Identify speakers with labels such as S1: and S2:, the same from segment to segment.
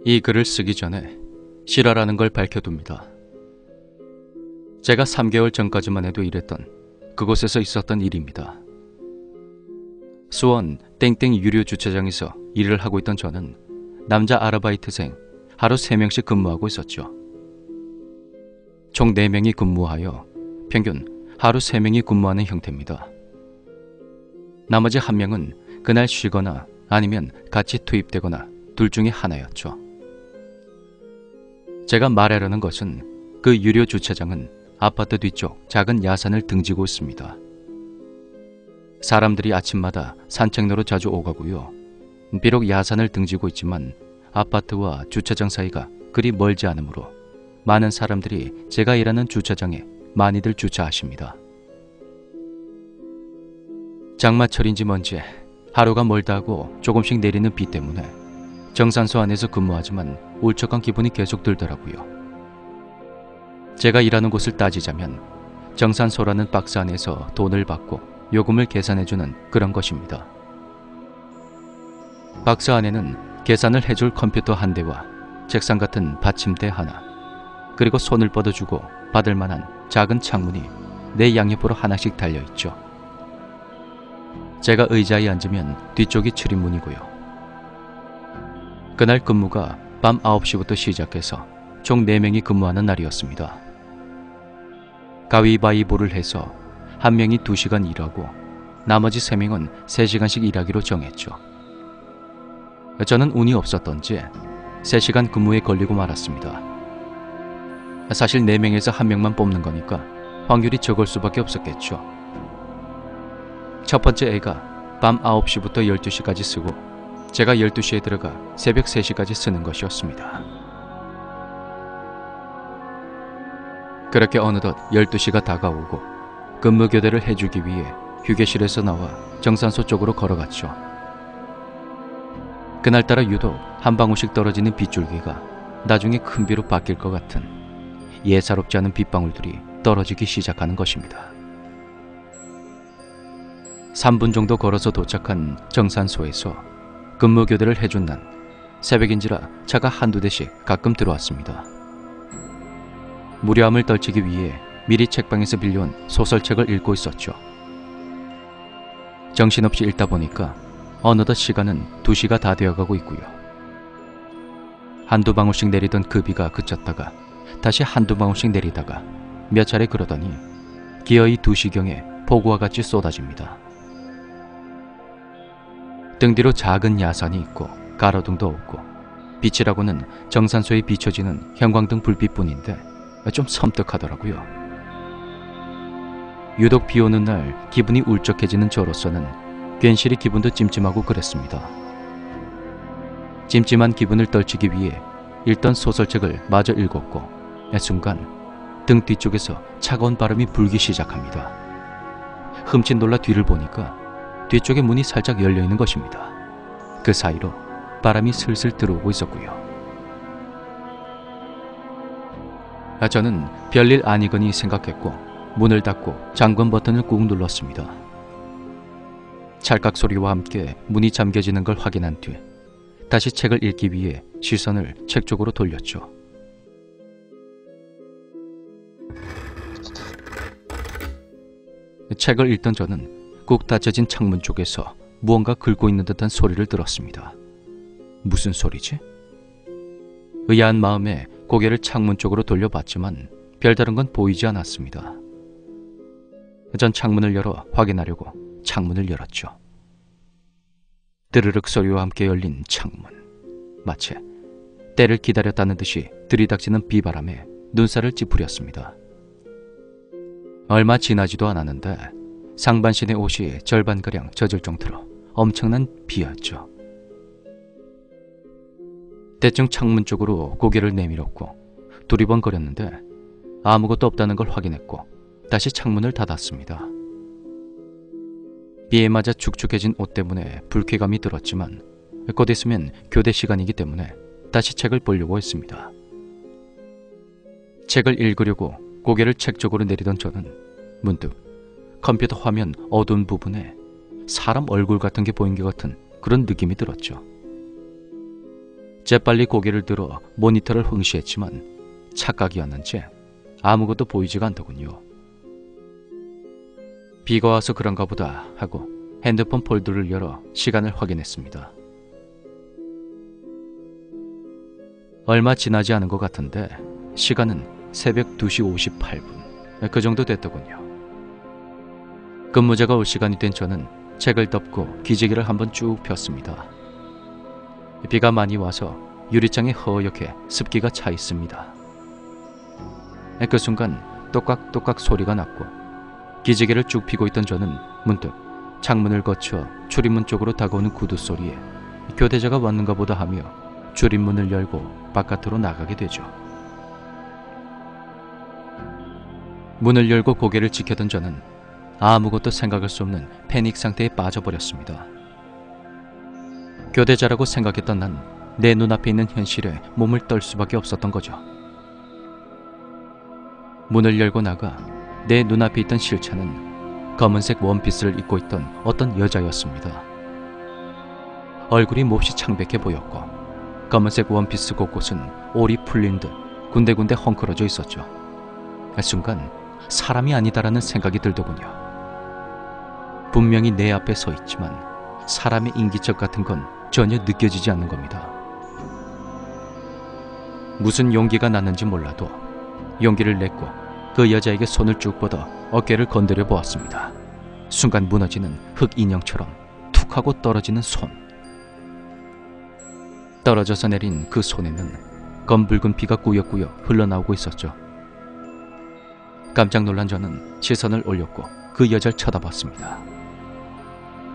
S1: 이 글을 쓰기 전에 실화라는 걸 밝혀둡니다. 제가 3개월 전까지만 해도 일했던 그곳에서 있었던 일입니다. 수원 땡땡 유료 주차장에서 일을 하고 있던 저는 남자 아르바이트생 하루 3명씩 근무하고 있었죠. 총 4명이 근무하여 평균 하루 3명이 근무하는 형태입니다. 나머지 1명은 그날 쉬거나 아니면 같이 투입되거나 둘 중에 하나였죠. 제가 말하려는 것은 그 유료 주차장은 아파트 뒤쪽 작은 야산을 등지고 있습니다. 사람들이 아침마다 산책로로 자주 오가고요. 비록 야산을 등지고 있지만 아파트와 주차장 사이가 그리 멀지 않으므로 많은 사람들이 제가 일하는 주차장에 많이들 주차하십니다. 장마철인지 뭔지 하루가 멀다 하고 조금씩 내리는 비 때문에 정산소 안에서 근무하지만 울적한 기분이 계속 들더라고요. 제가 일하는 곳을 따지자면 정산소라는 박스 안에서 돈을 받고 요금을 계산해주는 그런 것입니다. 박스 안에는 계산을 해줄 컴퓨터 한 대와 책상 같은 받침대 하나, 그리고 손을 뻗어주고 받을 만한 작은 창문이 내 양옆으로 하나씩 달려있죠. 제가 의자에 앉으면 뒤쪽이 출입문이고요. 그날 근무가 밤 9시부터 시작해서 총 4명이 근무하는 날이었습니다. 가위바위보를 해서 한 명이 2시간 일하고 나머지 3명은 3시간씩 일하기로 정했죠. 저는 운이 없었던지 3시간 근무에 걸리고 말았습니다. 사실 4명에서 1명만 뽑는 거니까 확률이 적을 수밖에 없었겠죠. 첫 번째 애가 밤 9시부터 12시까지 쓰고 제가 12시에 들어가 새벽 3시까지 쓰는 것이었습니다. 그렇게 어느덧 12시가 다가오고 근무 교대를 해주기 위해 휴게실에서 나와 정산소 쪽으로 걸어갔죠. 그날따라 유독 한 방울씩 떨어지는 빗줄기가 나중에 큰 비로 바뀔 것 같은 예사롭지 않은 빗방울들이 떨어지기 시작하는 것입니다. 3분 정도 걸어서 도착한 정산소에서 근무 교대를 해준 난 새벽인지라 차가 한두 대씩 가끔 들어왔습니다. 무료함을 떨치기 위해 미리 책방에서 빌려온 소설책을 읽고 있었죠. 정신없이 읽다 보니까 어느덧 시간은 2시가 다 되어가고 있고요. 한두 방울씩 내리던 그 비가 그쳤다가 다시 한두 방울씩 내리다가 몇 차례 그러더니 기어이 2시경에 폭우와 같이 쏟아집니다. 등 뒤로 작은 야산이 있고 가로등도 없고 빛이라고는 정산소에 비춰지는 형광등 불빛뿐인데 좀 섬뜩하더라고요. 유독 비 오는 날 기분이 울적해지는 저로서는 괜시리 기분도 찜찜하고 그랬습니다. 찜찜한 기분을 떨치기 위해 읽던 소설책을 마저 읽었고 순간 등 뒤쪽에서 차가운 바람이 불기 시작합니다. 흠칫 놀라 뒤를 보니까 뒤쪽에 문이 살짝 열려있는 것입니다. 그 사이로 바람이 슬슬 들어오고 있었고요. 저는 별일 아니거니 생각했고 문을 닫고 잠금 버튼을 꾹 눌렀습니다. 찰칵 소리와 함께 문이 잠겨지는 걸 확인한 뒤 다시 책을 읽기 위해 시선을 책 쪽으로 돌렸죠. 책을 읽던 저는 꾹 닫혀진 창문 쪽에서 무언가 긁고 있는 듯한 소리를 들었습니다. 무슨 소리지? 의아한 마음에 고개를 창문 쪽으로 돌려봤지만 별다른 건 보이지 않았습니다. 전 창문을 열어 확인하려고 창문을 열었죠. 드르륵 소리와 함께 열린 창문. 마치 때를 기다렸다는 듯이 들이닥치는 비바람에 눈살을 찌푸렸습니다. 얼마 지나지도 않았는데 상반신의 옷이 절반가량 젖을 정도로 엄청난 비였죠. 대충 창문 쪽으로 고개를 내밀었고 두리번거렸는데 아무것도 없다는 걸 확인했고 다시 창문을 닫았습니다. 비에 맞아 축축해진 옷 때문에 불쾌감이 들었지만 곧 있으면 교대 시간이기 때문에 다시 책을 보려고 했습니다. 책을 읽으려고 고개를 책 쪽으로 내리던 저는 문득 컴퓨터 화면 어두운 부분에 사람 얼굴 같은 게 보인 것 같은 그런 느낌이 들었죠. 재빨리 고개를 들어 모니터를 흥시했지만 착각이었는지 아무것도 보이지가 않더군요. 비가 와서 그런가 보다 하고 핸드폰 폴더를 열어 시간을 확인했습니다. 얼마 지나지 않은 것 같은데 시간은 새벽 2시 58분 그 정도 됐더군요. 근무자가 올 시간이 된 저는 책을 덮고 기지개를 한번 쭉 폈습니다. 비가 많이 와서 유리창이 허옇게 습기가 차 있습니다. 그 순간 똑깍똑깍 소리가 났고 기지개를 쭉 펴고 있던 저는 문득 창문을 거쳐 출입문 쪽으로 다가오는 구두 소리에 교대자가 왔는가 보다 하며 출입문을 열고 바깥으로 나가게 되죠. 문을 열고 고개를 지켜던 저는 아무것도 생각할 수 없는 패닉 상태에 빠져버렸습니다. 교대자라고 생각했던 난 내 눈앞에 있는 현실에 몸을 떨 수밖에 없었던 거죠. 문을 열고 나가 내 눈앞에 있던 실체는 검은색 원피스를 입고 있던 어떤 여자였습니다. 얼굴이 몹시 창백해 보였고 검은색 원피스 곳곳은 올이 풀린 듯 군데군데 헝클어져 있었죠. 순간 사람이 아니다라는 생각이 들더군요. 분명히 내 앞에 서 있지만 사람의 인기척 같은 건 전혀 느껴지지 않는 겁니다. 무슨 용기가 났는지 몰라도 용기를 냈고 그 여자에게 손을 쭉 뻗어 어깨를 건드려 보았습니다. 순간 무너지는 흙 인형처럼 툭 하고 떨어지는 손. 떨어져서 내린 그 손에는 검붉은 피가 꾸역꾸역 흘러나오고 있었죠. 깜짝 놀란 저는 시선을 올렸고 그 여자를 쳐다봤습니다.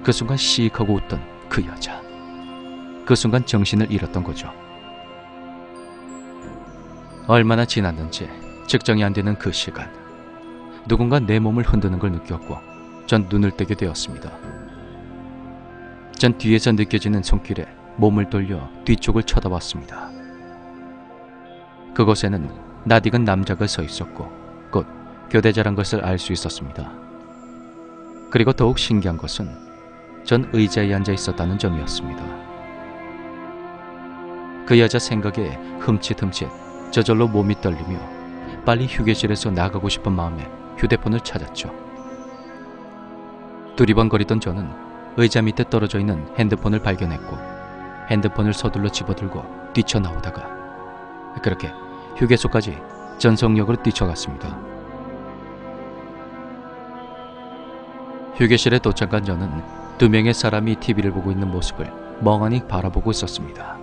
S1: 그 순간 씩 하고 웃던 그 여자. 그 순간 정신을 잃었던 거죠. 얼마나 지났는지 측정이 안 되는 그 시간. 누군가 내 몸을 흔드는 걸 느꼈고 전 눈을 뜨게 되었습니다. 전 뒤에서 느껴지는 손길에 몸을 돌려 뒤쪽을 쳐다봤습니다. 그곳에는 낯익은 남자가 서 있었고 곧 교대자란 것을 알 수 있었습니다. 그리고 더욱 신기한 것은 전 의자에 앉아 있었다는 점이었습니다. 그 여자 생각에 흠칫흠칫 저절로 몸이 떨리며 빨리 휴게실에서 나가고 싶은 마음에 휴대폰을 찾았죠. 두리번거리던 저는 의자 밑에 떨어져 있는 핸드폰을 발견했고 핸드폰을 서둘러 집어들고 뛰쳐나오다가 그렇게 휴게소까지 전속력으로 뛰쳐갔습니다. 휴게실에 도착한 저는 2명의 사람이 TV를 보고 있는 모습을 멍하니 바라보고 있었습니다.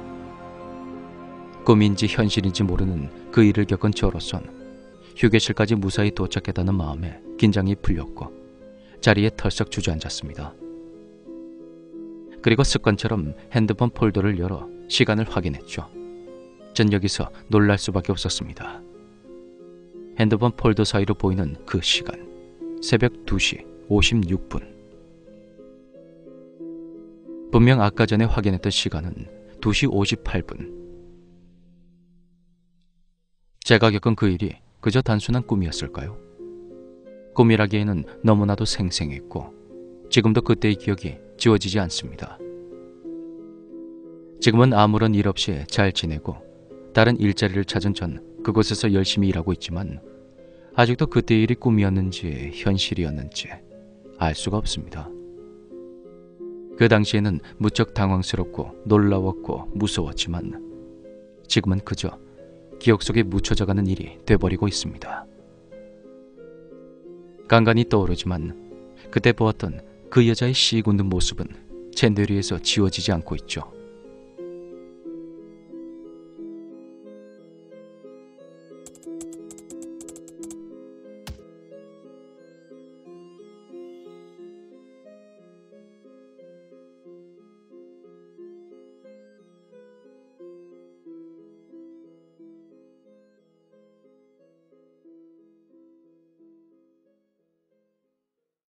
S1: 꿈인지 현실인지 모르는 그 일을 겪은 저로선 휴게실까지 무사히 도착했다는 마음에 긴장이 풀렸고 자리에 털썩 주저앉았습니다. 그리고 습관처럼 핸드폰 폴더를 열어 시간을 확인했죠. 전 여기서 놀랄 수밖에 없었습니다. 핸드폰 폴더 사이로 보이는 그 시간, 새벽 2시 56분. 분명 아까 전에 확인했던 시간은 2시 58분. 제가 겪은 그 일이 그저 단순한 꿈이었을까요? 꿈이라기에는 너무나도 생생했고 지금도 그때의 기억이 지워지지 않습니다. 지금은 아무런 일 없이 잘 지내고 다른 일자리를 찾은 전 그곳에서 열심히 일하고 있지만 아직도 그때의 일이 꿈이었는지 현실이었는지 알 수가 없습니다. 그 당시에는 무척 당황스럽고 놀라웠고 무서웠지만 지금은 그저 기억 속에 묻혀져가는 일이 돼버리고 있습니다. 간간히 떠오르지만 그때 보았던 그 여자의 씩 웃는 모습은 제 뇌리에서 지워지지 않고 있죠.